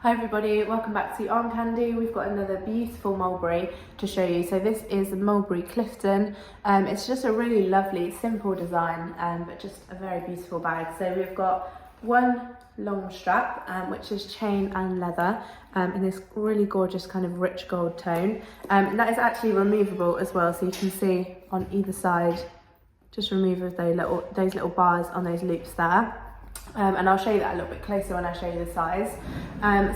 Hi everybody, welcome back to Armcandy. We've got another beautiful mulberry to show you. So this is the Mulberry Clifton. It's just a really lovely, simple design, but just a very beautiful bag. So we've got one long strap, which is chain and leather, in this really gorgeous kind of rich gold tone. And that is actually removable as well, so you can see on either side, just remove those little bars on those loops there. And I'll show you that a little bit closer when I show you the size.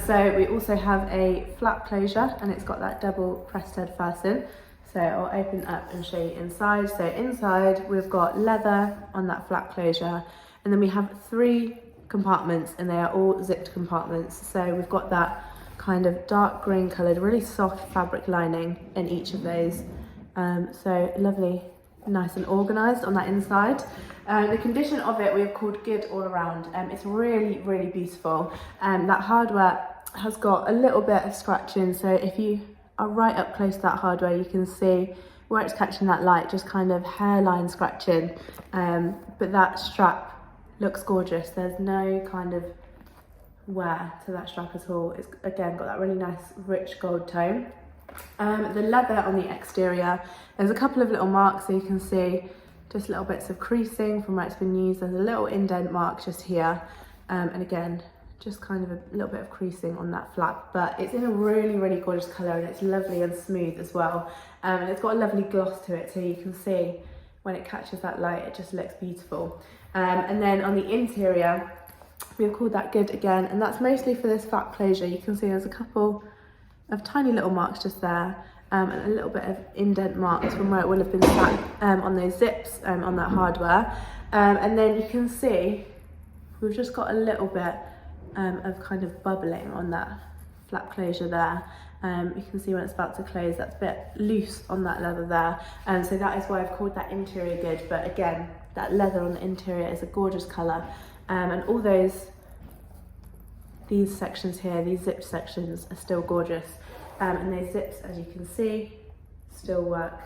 So we also have a flap closure, and it's got that double press-stud fasten. So I'll open up and show you inside. So inside we've got leather on that flap closure, and then we have 3 compartments, and they are all zipped compartments. So we've got that kind of dark green coloured, really soft fabric lining in each of those. So lovely, nice and organised on that inside. The condition of it we've called good all around. It's really, really beautiful. That hardware has got a little bit of scratching, so if you are right up close to that hardware, you can see where it's catching that light, just kind of hairline scratching. But that strap looks gorgeous. There's no kind of wear to that strap at all. It's again got that really nice rich gold tone. The leather on the exterior, there's a couple of little marks, so you can see just little bits of creasing from where it's been used. There's a little indent mark just here, and again just kind of a little bit of creasing on that flap, but it's in a really, really gorgeous colour, and it's lovely and smooth as well, and it's got a lovely gloss to it, so you can see when it catches that light it just looks beautiful. And then on the interior we've called that good again, and that's mostly for this flap closure. You can see there's a couple of tiny little marks just there, and a little bit of indent marks from where it would have been sat on those zips on that hardware. And then you can see we've just got a little bit of kind of bubbling on that flap closure there. You can see when it's about to close, that's a bit loose on that leather there. And so that is why I've called that interior good. But again, that leather on the interior is a gorgeous colour. And all these sections here, these zipped sections, are still gorgeous. And those zips, as you can see, still work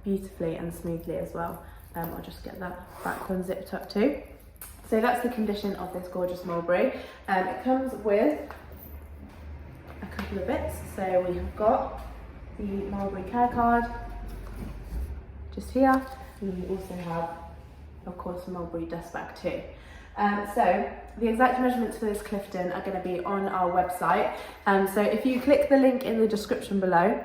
beautifully and smoothly as well. I'll just get that back one zipped up too. So that's the condition of this gorgeous mulberry. It comes with a couple of bits. So we have got the mulberry care card just here, and we also have, of course, a mulberry dust bag too. So the exact measurements for this Clifton are going to be on our website. So if you click the link in the description below,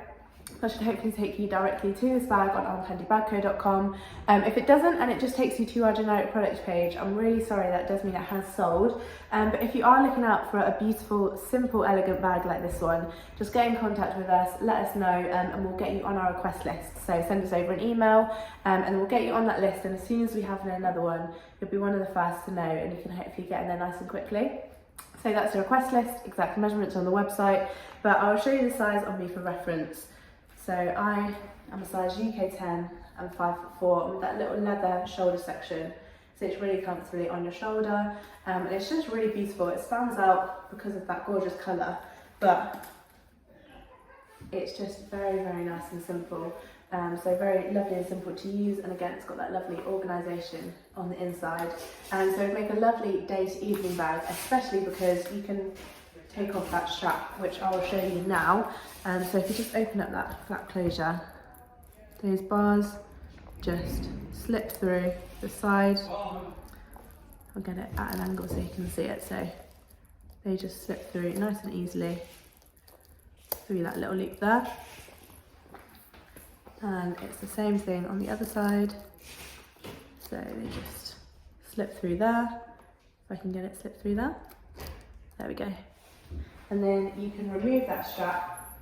that should hopefully take you directly to this bag on armcandybagco.com. If it doesn't, and it just takes you to our generic product page, I'm really sorry, that does mean it has sold. But if you are looking out for a beautiful, simple, elegant bag like this one, just get in contact with us, let us know, and we'll get you on our request list. So send us over an email, and we'll get you on that list, and as soon as we have another one, you'll be one of the first to know, and you can hopefully get in there nice and quickly. So that's the request list, exact measurements on the website, but I'll show you the size on me for reference. So I am a size UK 10 and 5'4", with that little leather shoulder section, so it's really comfortably on your shoulder, and it's just really beautiful. It stands out because of that gorgeous colour, but it's just very, very nice and simple. So very lovely and simple to use, and again it's got that lovely organisation on the inside, and so it'd make a lovely day to evening bag, especially because you can take off that strap, which I will show you now. So if you just open up that flap closure, those bars just slip through the side. I'll get it at an angle so you can see it. So they just slip through nice and easily through that little loop there. And it's the same thing on the other side. So they just slip through there. If I can get it slipped through there. There we go. And then you can remove that strap,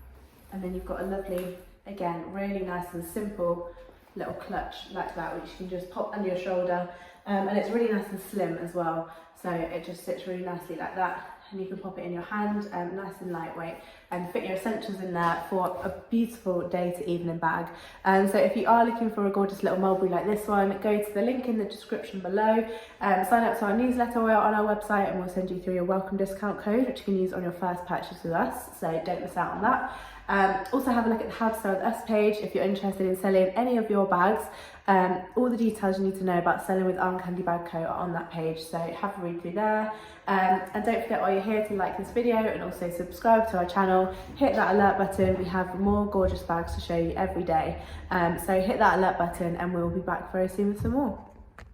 and then you've got a lovely, again, really nice and simple little clutch like that, which you can just pop under your shoulder, and it's really nice and slim as well, so it just sits really nicely like that, and you can pop it in your hand, nice and lightweight, and fit your essentials in there for a beautiful day to evening bag. So if you are looking for a gorgeous little mulberry like this one, go to the link in the description below, sign up to our newsletter on our website, and we'll send you through your welcome discount code, which you can use on your first purchase with us, so don't miss out on that. Also have a look at the How to Sell With Us page if you're interested in selling any of your bags. All the details you need to know about selling with Armcandy Bag Co are on that page, so have a read through there. And don't forget, while you're here, to like this video and also subscribe to our channel. Hit that alert button. We have more gorgeous bags to show you every day. So hit that alert button and we'll be back very soon with some more.